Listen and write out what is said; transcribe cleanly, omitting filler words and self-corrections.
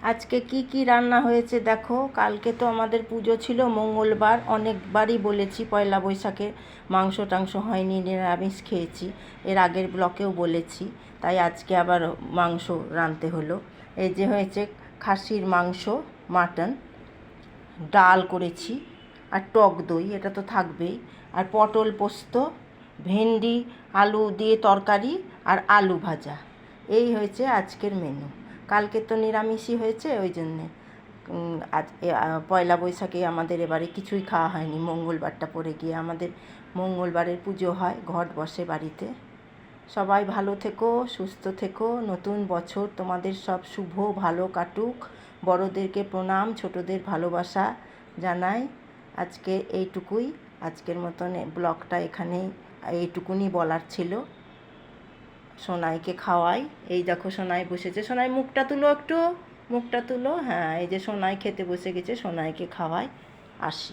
আজকে কি রান্না হয়েছে দেখো। কালকে তো আমাদের পুজো ছিল, মঙ্গলবার। অনেকবারই বলেছি পয়লা বৈশাখে মাংস টাংস হয়নি, নিরামিষ খেয়েছি। এর আগের ব্লকেও বলেছি, তাই আজকে আবার মাংস রাঁধতে হলো। এই যে হয়েছে খাসির মাংস, মাটন, ডাল করেছি, আর টক দই, এটা তো থাকবেই। আর পটল পোস্ত, ভেন্ডি আলু দিয়ে তরকারি, আর আলু ভাজা। এই হয়েছে আজকের মেনু। কালকে তো নিরামিষই হয়েছে, ওই জন্যে আজ পয়লা বৈশাখে আমাদের এবারে কিছুই খাওয়া হয়নি। মঙ্গলবারটা পড়ে গিয়ে আমাদের মঙ্গলবারের পুজো হয়, ঘট বসে বাড়িতে। সবাই ভালো থেকো, সুস্থ থেকো। নতুন বছর তোমাদের সব শুভ ভালো কাটুক। বড়োদেরকে প্রণাম, ছোটোদের ভালোবাসা জানাই। আজকে এইটুকুই, আজকের মতন ব্লগটা এখানেই, এইটুকুনি বলার ছিল। সোনাইকে খাওয়াই। এই দেখো সোনাই বসেছে। সোনাই মুখটা তুলো একটু, মুখটা তুলো। হ্যাঁ, এই যে সোনাই খেতে বসে গেছে, সোনাইকে খাওয়াই। আসি।